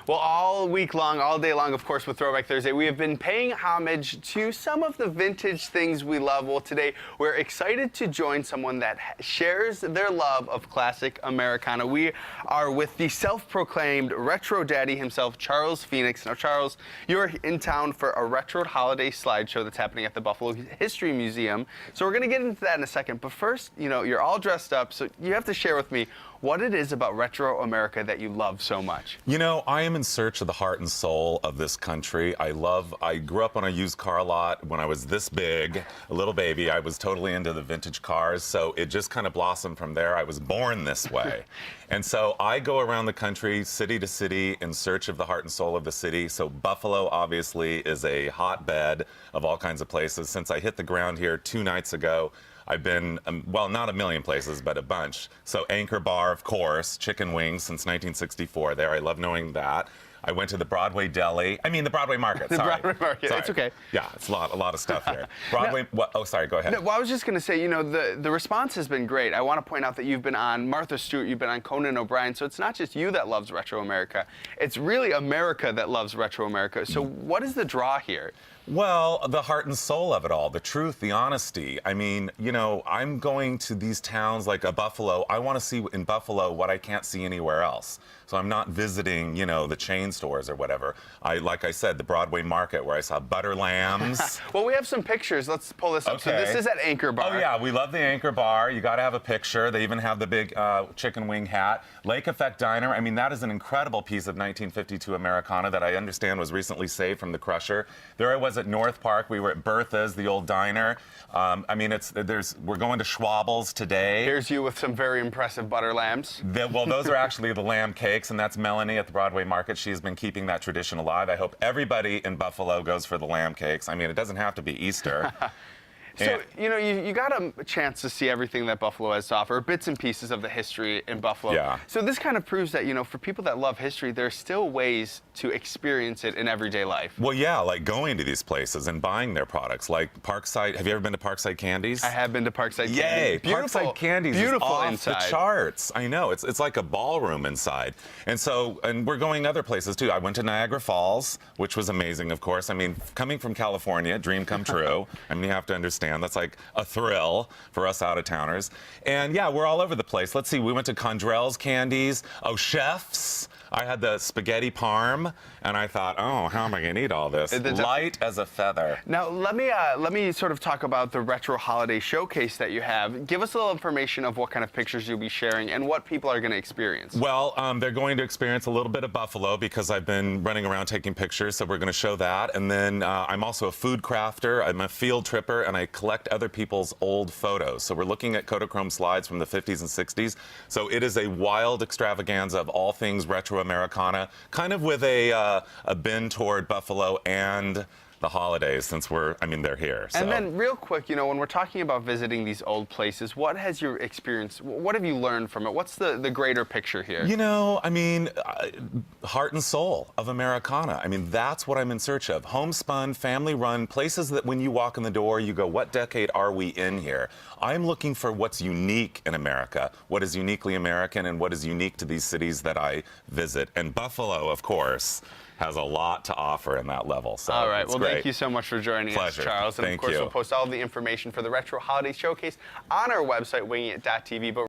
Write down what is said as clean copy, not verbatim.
Well, all week long, all day long, of course, with Throwback Thursday, we have been paying homage to some of the vintage things we love. Well, today, we're excited to join someone that shares their love of classic Americana. We are with the self-proclaimed retro daddy himself, Charles Phoenix. Now, Charles, you're in town for a retro holiday slideshow that's happening at the Buffalo History Museum. So we're going to get into that in a second. But first, you know, you're all dressed up, so you have to share with me what it is about retro America that you love so much. You know, I am in search of the heart and soul of this country. I grew up on a used car lot when I was this big, a little baby. I was totally into the vintage cars, so it just kind of blossomed from there. I was born this way. And so I go around the country, city to city, in search of the heart and soul of the city. So Buffalo, obviously, is a hotbed of all kinds of places. Since I hit the ground here 2 nights ago, I've been, well, not a million places, but a bunch. So Anchor Bar, of course, chicken wings since 1964 there. I love knowing that. I went to the Broadway Deli. I mean, the Broadway Market, sorry. The Broadway Market, sorry. it's okay. Yeah, it's a lot of stuff here. Broadway, oh, sorry, go ahead. No, well, I was just going to say, you know, the response has been great. I want to point out that you've been on Martha Stewart, you've been on Conan O'Brien, so it's not just you that loves retro America. It's really America that loves retro America. So what is the draw here? Well, the heart and soul of it all, the truth, the honesty. I mean, you know, I'm going to these towns like a Buffalo. I want to see in Buffalo what I can't see anywhere else. So I'm not visiting, you know, the chain stores or whatever. Like I said, the Broadway Market where I saw butter lambs. Well, we have some pictures. Let's pull this up. Okay. So this is at Anchor Bar. Oh, yeah, we love the Anchor Bar. You got to have a picture. They even have the big chicken wing hat. Lake Effect Diner. I mean, that is an incredible piece of 1952 Americana that I understand was recently saved from the crusher. There I was at North Park. We were at Bertha's, the old diner. I mean, we're going to Schwabel's today. Here's you with some very impressive butter lambs. Well, those are actually the lamb cakes, and that's Melanie at the Broadway Market. She's been keeping that tradition alive. I hope everybody in Buffalo goes for the lamb cakes. I mean, it doesn't have to be Easter. So, you know, you got a chance to see everything that Buffalo has to offer, bits and pieces of the history in Buffalo. Yeah. So this kind of proves that, you know, for people that love history, there's still ways to experience it in everyday life. Well, yeah, like going to these places and buying their products, like Parkside. Have you ever been to Parkside Candies? I have been to Parkside Candies. Yay! Beautiful, Parkside Candies beautiful is off inside. the charts. I know, it's like a ballroom inside. And we're going other places too. I went to Niagara Falls, which was amazing, of course. I mean, coming from California, dream come true. I mean, you have to understand, that's like a thrill for us out-of-towners. And yeah, we're all over the place. Let's see, we went to Condrell's Candies. Oh, Chef's. I had the spaghetti parm, and I thought, oh, how am I going to eat all this? Light as a feather. Now, let me sort of talk about the retro holiday showcase that you have. Give us a little information of what kind of pictures you'll be sharing and what people are going to experience. Well, they're going to experience a little bit of Buffalo because I've been running around taking pictures, so we're going to show that. And then I'm also a food crafter, I'm a field tripper, and I collect other people's old photos. So we're looking at Kodachrome slides from the 50s and 60s. So it is a wild extravaganza of all things retro Americana, kind of with a bend toward Buffalo and the holidays, since they're here. So. And then real quick, you know, when we're talking about visiting these old places, what has your experience, what have you learned from it? What's the greater picture here? You know, I mean, heart and soul of Americana. I mean, that's what I'm in search of. Homespun, family-run, places that when you walk in the door, you go, what decade are we in here? I'm looking for what's unique in America, what is uniquely American, and what is unique to these cities that I visit. And Buffalo, of course, has a lot to offer in that level. So all right. Well, great. Thank you so much for joining us, Charles. And Thank of course, you. we'll post all of the information for the Retro Holiday Showcase on our website, wingit.tv. But